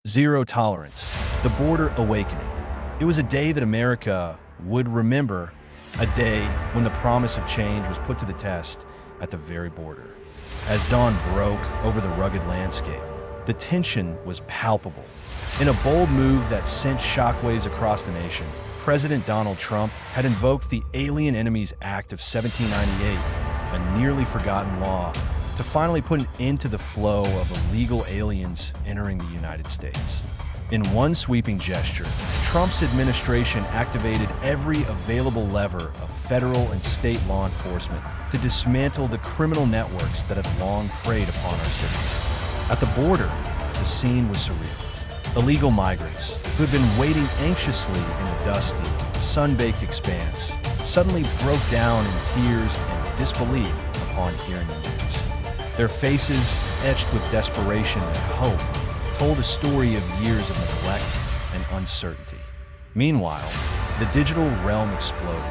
Zero tolerance, the border awakening. It was a day that America would remember, a day when the promise of change was put to the test at the very border. As dawn broke over the rugged landscape, the tension was palpable. In a bold move that sent shockwaves across the nation, President Donald Trump had invoked the Alien Enemies Act of 1798, a nearly forgotten law, to finally put an end to the flow of illegal aliens entering the United States. In one sweeping gesture, Trump's administration activated every available lever of federal and state law enforcement to dismantle the criminal networks that had long preyed upon our cities. At the border, the scene was surreal. Illegal migrants, who had been waiting anxiously in the dusty, sun-baked expanse, suddenly broke down in tears and disbelief upon hearing the news. Their faces, etched with desperation and hope, told a story of years of neglect and uncertainty. Meanwhile, the digital realm exploded.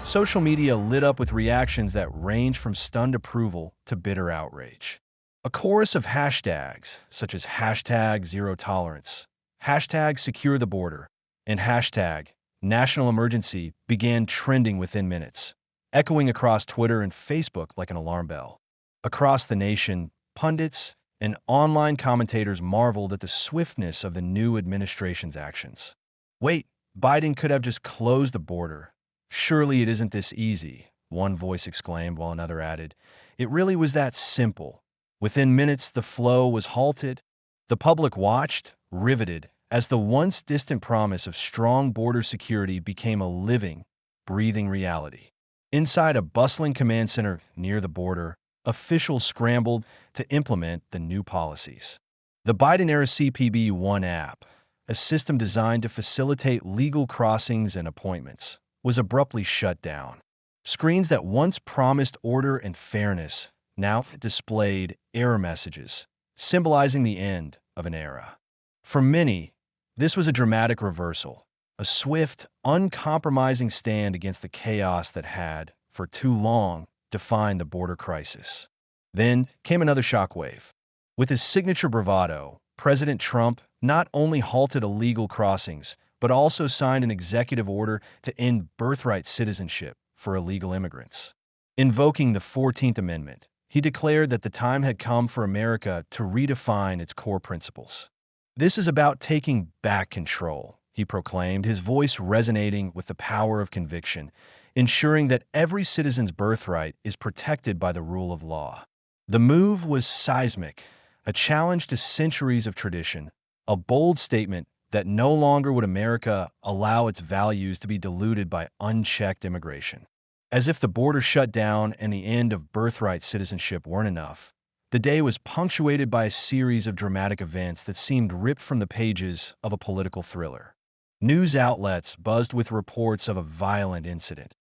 Social media lit up with reactions that ranged from stunned approval to bitter outrage. A chorus of hashtags, such as hashtag zero tolerance, hashtag secure the border, and hashtag national emergency began trending within minutes, echoing across Twitter and Facebook like an alarm bell. Across the nation, pundits and online commentators marveled at the swiftness of the new administration's actions. Wait, Biden could have just closed the border. Surely it isn't this easy, one voice exclaimed while another added. It really was that simple. Within minutes, the flow was halted. The public watched, riveted, as the once distant promise of strong border security became a living, breathing reality. Inside a bustling command center near the border, officials scrambled to implement the new policies. The Biden-era CPB One app, a system designed to facilitate legal crossings and appointments, was abruptly shut down. Screens that once promised order and fairness now displayed error messages, symbolizing the end of an era. For many, this was a dramatic reversal, a swift, uncompromising stand against the chaos that had, for too long, defined the border crisis. Then came another shockwave. With his signature bravado, President Trump not only halted illegal crossings, but also signed an executive order to end birthright citizenship for illegal immigrants. Invoking the 14th Amendment, he declared that the time had come for America to redefine its core principles. This is about taking back control, he proclaimed, his voice resonating with the power of conviction, ensuring that every citizen's birthright is protected by the rule of law. The move was seismic, a challenge to centuries of tradition, a bold statement that no longer would America allow its values to be diluted by unchecked immigration. As if the border shutdown and the end of birthright citizenship weren't enough, the day was punctuated by a series of dramatic events that seemed ripped from the pages of a political thriller. News outlets buzzed with reports of a violent incident.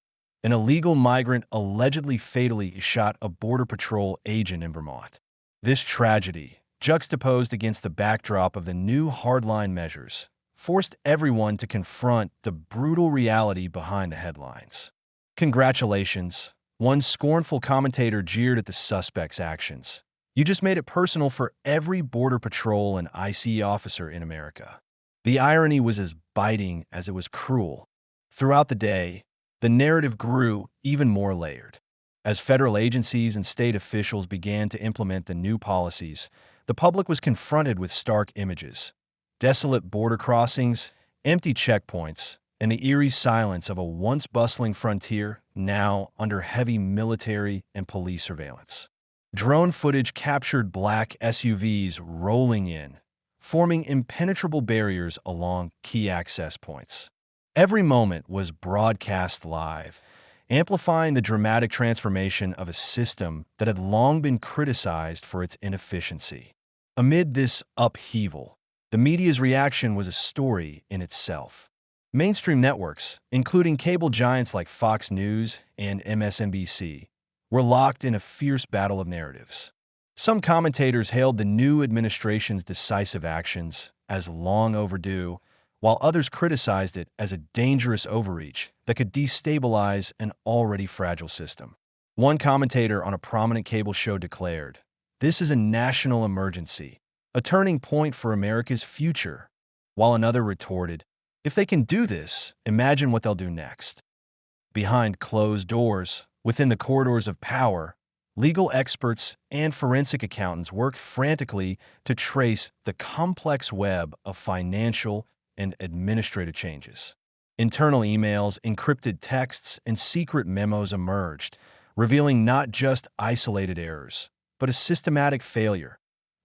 An illegal migrant allegedly fatally shot a Border Patrol agent in Vermont. This tragedy, juxtaposed against the backdrop of the new hardline measures, forced everyone to confront the brutal reality behind the headlines. Congratulations, one scornful commentator jeered at the suspect's actions. You just made it personal for every Border Patrol and ICE officer in America. The irony was as biting as it was cruel. Throughout the day, the narrative grew even more layered. As federal agencies and state officials began to implement the new policies, the public was confronted with stark images: desolate border crossings, empty checkpoints, and the eerie silence of a once bustling frontier now under heavy military and police surveillance. Drone footage captured black SUVs rolling in, forming impenetrable barriers along key access points. Every moment was broadcast live, amplifying the dramatic transformation of a system that had long been criticized for its inefficiency. Amid this upheaval, the media's reaction was a story in itself. Mainstream networks, including cable giants like Fox News and MSNBC, were locked in a fierce battle of narratives. Some commentators hailed the new administration's decisive actions as long overdue, while others criticized it as a dangerous overreach that could destabilize an already fragile system. One commentator on a prominent cable show declared, "This is a national emergency, a turning point for America's future, while another retorted, "If they can do this, imagine what they'll do next." Behind closed doors, within the corridors of power, legal experts and forensic accountants worked frantically to trace the complex web of financial and administrative changes. Internal emails, encrypted texts, and secret memos emerged, revealing not just isolated errors, but a systematic failure,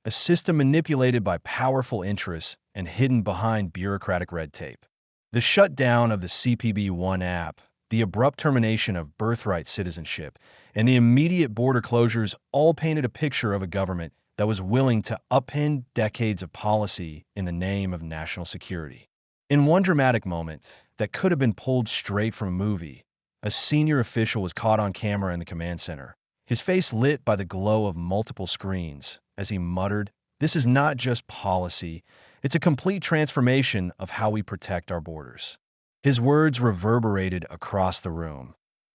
a system manipulated by powerful interests and hidden behind bureaucratic red tape. The shutdown of the CPB-1 app, the abrupt termination of birthright citizenship, and the immediate border closures all painted a picture of a government that was willing to upend decades of policy in the name of national security. In one dramatic moment that could have been pulled straight from a movie, a senior official was caught on camera in the command center, his face lit by the glow of multiple screens, as he muttered, "This is not just policy, it's a complete transformation of how we protect our borders." His words reverberated across the room,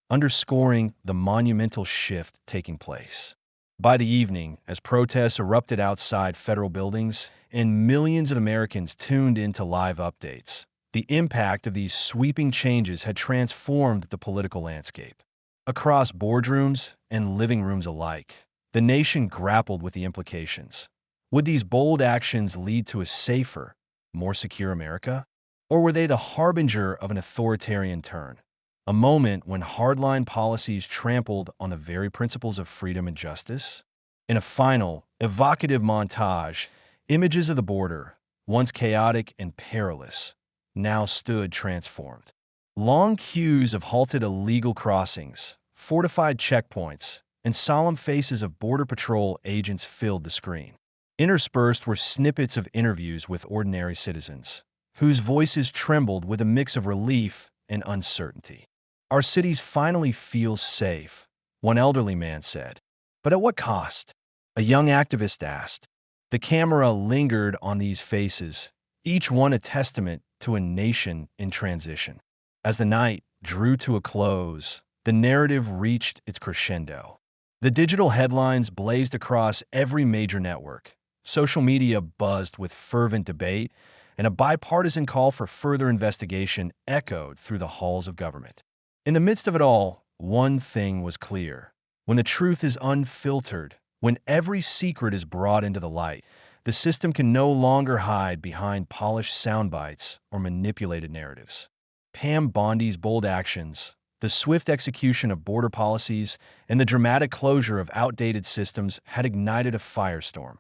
underscoring the monumental shift taking place. By the evening, as protests erupted outside federal buildings and millions of Americans tuned into live updates, the impact of these sweeping changes had transformed the political landscape. Across boardrooms and living rooms alike, the nation grappled with the implications. Would these bold actions lead to a safer, more secure America? Or were they the harbinger of an authoritarian turn? A moment when hardline policies trampled on the very principles of freedom and justice? In a final, evocative montage, images of the border, once chaotic and perilous, now stood transformed. Long queues of halted illegal crossings, fortified checkpoints, and solemn faces of Border Patrol agents filled the screen. Interspersed were snippets of interviews with ordinary citizens, whose voices trembled with a mix of relief and uncertainty. "Our cities finally feel safe," one elderly man said. "But at what cost?" a young activist asked. The camera lingered on these faces, each one a testament to a nation in transition. As the night drew to a close, the narrative reached its crescendo. The digital headlines blazed across every major network. Social media buzzed with fervent debate, and a bipartisan call for further investigation echoed through the halls of government. In the midst of it all, one thing was clear. When the truth is unfiltered, when every secret is brought into the light, the system can no longer hide behind polished sound bites or manipulated narratives. Pam Bondi's bold actions, the swift execution of border policies, and the dramatic closure of outdated systems had ignited a firestorm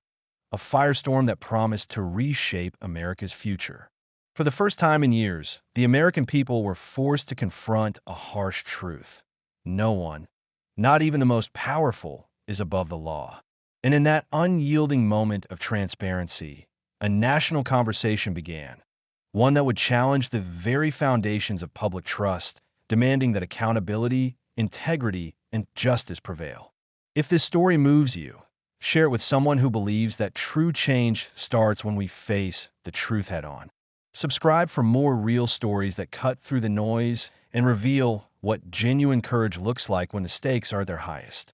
that promised to reshape America's future. For the first time in years, the American people were forced to confront a harsh truth. No one, not even the most powerful, is above the law. And in that unyielding moment of transparency, a national conversation began, one that would challenge the very foundations of public trust, demanding that accountability, integrity, and justice prevail. If this story moves you, share it with someone who believes that true change starts when we face the truth head-on. Subscribe for more real stories that cut through the noise and reveal what genuine courage looks like when the stakes are their highest.